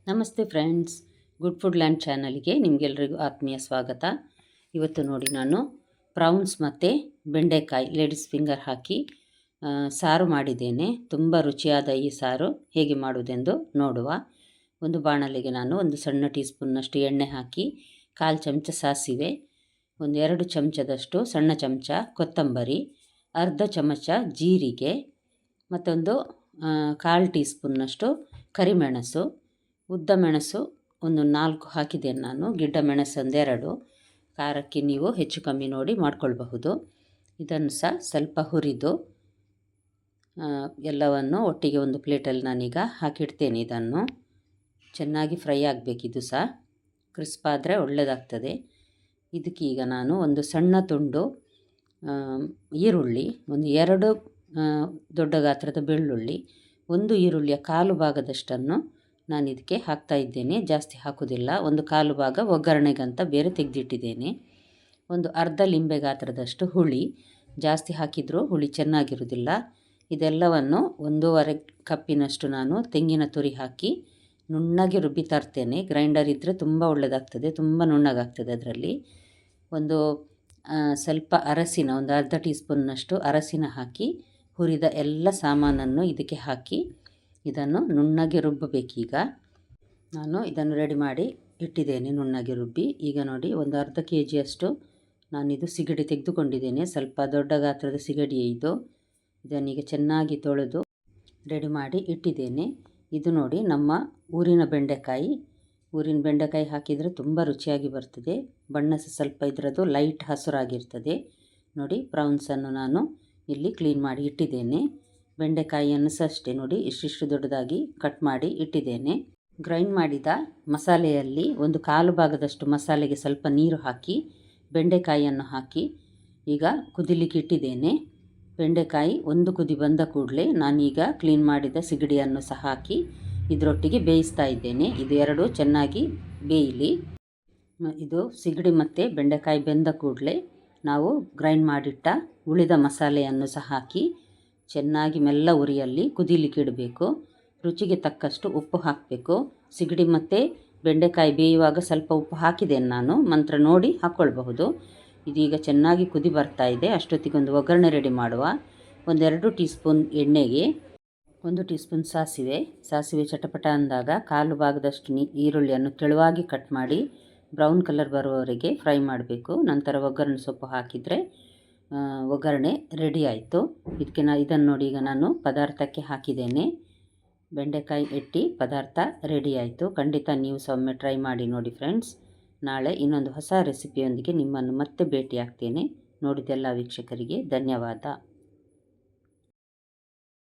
ನಮಸ್ತೆ friends, good food land ಚಾನಲ್ಗೆ ನಿಮಗೆಲ್ಲರಿಗೂ ಆತ್ಮೀಯ ಸ್ವಾಗತ. ಇವತ್ತು ನೋಡಿ ನಾನು ಪ್ರೌನ್ಸ್ ಮತ್ತು ಬೆಂಡೆಕಾಯಿ ಲೇಡೀಸ್ ಫಿಂಗರ್ ಹಾಕಿ ಸಾರು ಮಾಡಿದ್ದೇನೆ. ತುಂಬ ರುಚಿಯಾದ ಈ ಸಾರು ಹೇಗೆ ಮಾಡುವುದೆಂದು ನೋಡುವ. ಒಂದು ಬಾಣಲೆಗೆ ನಾನು ಒಂದು ಸಣ್ಣ ಟೀ ಸ್ಪೂನ್ನಷ್ಟು ಎಣ್ಣೆ ಹಾಕಿ 1/4 ಚಮಚ ಸಾಸಿವೆ, ಒಂದು 2 ಚಮಚದಷ್ಟು ಸಣ್ಣ ಚಮಚ ಕೊತ್ತಂಬರಿ, ಅರ್ಧ ಚಮಚ ಜೀರಿಗೆ, ಮತ್ತೊಂದು 1/4 ಟೀ ಸ್ಪೂನ್ನಷ್ಟು ಕರಿಮೆಣಸು, ಉದ್ದ ಮೆಣಸು ಒಂದು 4 ಹಾಕಿದ್ದೇನೆ ನಾನು, ಗಿಡ್ಡ ಮೆಣಸು ಒಂದು 2. ಖಾರಕ್ಕೆ ನೀವು ಹೆಚ್ಚು ಕಮ್ಮಿ ನೋಡಿ ಮಾಡ್ಕೊಳ್ಬಹುದು. ಇದನ್ನು ಸಹ ಸ್ವಲ್ಪ ಹುರಿದು ಎಲ್ಲವನ್ನು ಒಟ್ಟಿಗೆ ಒಂದು ಪ್ಲೇಟಲ್ಲಿ ನಾನೀಗ ಹಾಕಿಡ್ತೇನೆ. ಇದನ್ನು ಚೆನ್ನಾಗಿ ಫ್ರೈ ಆಗಬೇಕಿದು ಸಹ, ಕ್ರಿಸ್ಪ್ ಆದರೆ ಒಳ್ಳೆಯದಾಗ್ತದೆ. ಇದಕ್ಕೀಗ ನಾನು ಒಂದು ಸಣ್ಣ ತುಂಡು ಈರುಳ್ಳಿ, ಒಂದು 2 ದೊಡ್ಡ ಗಾತ್ರದ ಬೆಳ್ಳುಳ್ಳಿ, ಒಂದು ಈರುಳ್ಳಿಯ 1/4 ಭಾಗದಷ್ಟನ್ನು ನಾನು ಇದಕ್ಕೆ ಹಾಕ್ತಾ ಇದ್ದೇನೆ. ಜಾಸ್ತಿ ಹಾಕೋದಿಲ್ಲ. ಒಂದು 1/4 ಭಾಗ ಒಗ್ಗರಣೆಗಂತ ಬೇರೆ ತೆಗೆದಿಟ್ಟಿದ್ದೇನೆ. ಒಂದು ಅರ್ಧ ಲಿಂಬೆ ಗಾತ್ರದಷ್ಟು ಹುಳಿ, ಜಾಸ್ತಿ ಹಾಕಿದರೂ ಹುಳಿ ಚೆನ್ನಾಗಿರೋದಿಲ್ಲ. ಇದೆಲ್ಲವನ್ನು 1/2 ಕಪ್ಪಿನಷ್ಟು ನಾನು ತೆಂಗಿನ ತುರಿ ಹಾಕಿ ನುಣ್ಣಗೆ ರುಬ್ಬಿ ತರ್ತೇನೆ. ಗ್ರೈಂಡರ್ ಇದ್ದರೆ ತುಂಬ ಒಳ್ಳೆಯದಾಗ್ತದೆ, ತುಂಬ ನುಣ್ಣಗಾಗ್ತದೆ ಅದರಲ್ಲಿ. ಒಂದು ಸ್ವಲ್ಪ ಅರಸಿನ, ಒಂದು ಅರ್ಧ ಟೀ ಸ್ಪೂನ್ನಷ್ಟು ಅರಸಿನ ಹಾಕಿ ಹುರಿದ ಎಲ್ಲ ಸಾಮಾನನ್ನು ಇದಕ್ಕೆ ಹಾಕಿ ಇದನ್ನು ನುಣ್ಣಗೆ ರುಬ್ಬಬೇಕೀಗ. ನಾನು ಇದನ್ನು ರೆಡಿ ಮಾಡಿ ಇಟ್ಟಿದ್ದೇನೆ ನುಣ್ಣಗೆ ರುಬ್ಬಿ. ಈಗ ನೋಡಿ ಒಂದು ಅರ್ಧ kg ನಾನಿದು ಸಿಗಡಿ ತೆಗೆದುಕೊಂಡಿದ್ದೇನೆ. ಸ್ವಲ್ಪ ದೊಡ್ಡ ಗಾತ್ರದ ಸಿಗಡಿಯೇ ಇದು. ಇದನ್ನೀಗ ಚೆನ್ನಾಗಿ ತೊಳೆದು ರೆಡಿ ಮಾಡಿ ಇಟ್ಟಿದ್ದೇನೆ. ಇದು ನೋಡಿ ನಮ್ಮ ಊರಿನ ಬೆಂಡೆಕಾಯಿ. ಊರಿನ ಬೆಂಡೆಕಾಯಿ ಹಾಕಿದರೆ ತುಂಬ ರುಚಿಯಾಗಿ ಬರ್ತದೆ. ಬಣ್ಣ ಸಹ ಸ್ವಲ್ಪ ಇದರದ್ದು ಲೈಟ್ ಹಸುರಾಗಿರ್ತದೆ. ನೋಡಿ, ಪ್ರೌನ್ಸನ್ನು ನಾನು ಇಲ್ಲಿ ಕ್ಲೀನ್ ಮಾಡಿ ಇಟ್ಟಿದ್ದೇನೆ. ಬೆಂಡೆಕಾಯಿಯನ್ನು ಸಹ ಅಷ್ಟೇ ನೋಡಿ, ಇಷ್ಟಿಷ್ಟು ದೊಡ್ಡದಾಗಿ ಕಟ್ ಮಾಡಿ ಇಟ್ಟಿದ್ದೇನೆ. ಗ್ರೈಂಡ್ ಮಾಡಿದ ಮಸಾಲೆಯಲ್ಲಿ ಒಂದು 1/4 ಭಾಗದಷ್ಟು ಮಸಾಲೆಗೆ ಸ್ವಲ್ಪ ನೀರು ಹಾಕಿ ಬೆಂಡೆಕಾಯಿಯನ್ನು ಹಾಕಿ ಈಗ ಕುದಿಲಿಕ್ಕೆ ಇಟ್ಟಿದ್ದೇನೆ. ಬೆಂಡೆಕಾಯಿ ಒಂದು ಕುದಿ ಬಂದ ಕೂಡಲೇ ನಾನೀಗ ಕ್ಲೀನ್ ಮಾಡಿದ ಸಿಗಡಿಯನ್ನು ಸಹ ಹಾಕಿ ಇದರೊಟ್ಟಿಗೆ ಬೇಯಿಸ್ತಾ ಇದ್ದೇನೆ. ಇದು ಎರಡೂ ಚೆನ್ನಾಗಿ ಬೇಯಲಿ. ಇದು ಸಿಗಡಿ ಮತ್ತು ಬೆಂಡೆಕಾಯಿ ಬೆಂದ ಕೂಡಲೇ ನಾವು ಗ್ರೈಂಡ್ ಮಾಡಿಟ್ಟ ಉಳಿದ ಮಸಾಲೆಯನ್ನು ಸಹ ಹಾಕಿ ಚೆನ್ನಾಗಿ ಮೆಲ್ಲ ಉರಿಯಲ್ಲಿ ಕುದಿಲಿಕ್ಕೆ ಇಡಬೇಕು. ರುಚಿಗೆ ತಕ್ಕಷ್ಟು ಉಪ್ಪು ಹಾಕಬೇಕು. ಸಿಗಡಿ ಮತ್ತು ಬೆಂಡೆಕಾಯಿ ಬೇಯುವಾಗ ಸ್ವಲ್ಪ ಉಪ್ಪು ಹಾಕಿದ್ದೇನೆ ನಾನು, ನಂತರ ನೋಡಿ ಹಾಕ್ಕೊಳ್ಬಹುದು. ಇದೀಗ ಚೆನ್ನಾಗಿ ಕುದಿ ಬರ್ತಾ ಇದೆ. ಅಷ್ಟೊತ್ತಿಗೆ ಒಂದು ಒಗ್ಗರಣೆ ರೆಡಿ ಮಾಡುವ. ಒಂದು 2 ಟೀ ಸ್ಪೂನ್ ಎಣ್ಣೆಗೆ 1 ಟೀ ಸ್ಪೂನ್ ಸಾಸಿವೆ ಚಟಪಟ ಅಂದಾಗ 1/4 ಭಾಗದಷ್ಟು ಈರುಳ್ಳಿಯನ್ನು ತೆಳುವಾಗಿ ಕಟ್ ಮಾಡಿ ಬ್ರೌನ್ ಕಲರ್ ಬರುವವರೆಗೆ ಫ್ರೈ ಮಾಡಬೇಕು. ನಂತರ ಒಗ್ಗರಣೆ ಸೊಪ್ಪು ಹಾಕಿದರೆ ಒಗ್ಗರಣೆ ರೆಡಿ ಆಯಿತು. ಇದನ್ನು ನೋಡಿ ಈಗ ನಾನು ಪದಾರ್ಥಕ್ಕೆ ಹಾಕಿದ್ದೇನೆ. ಬೆಂಡೆಕಾಯಿ ಎಟ್ಟಿ ಪದಾರ್ಥ ರೆಡಿ ಆಯಿತು. ಖಂಡಿತ ನೀವು ಸಹ ಒಮ್ಮೆ ಟ್ರೈ ಮಾಡಿ ನೋಡಿ ಫ್ರೆಂಡ್ಸ್. ನಾಳೆ ಇನ್ನೊಂದು ಹೊಸ ರೆಸಿಪಿಯೊಂದಿಗೆ ನಿಮ್ಮನ್ನು ಮತ್ತೆ ಭೇಟಿ ಆಗ್ತೇನೆ. ನೋಡಿದೆಲ್ಲ ವೀಕ್ಷಕರಿಗೆ ಧನ್ಯವಾದ.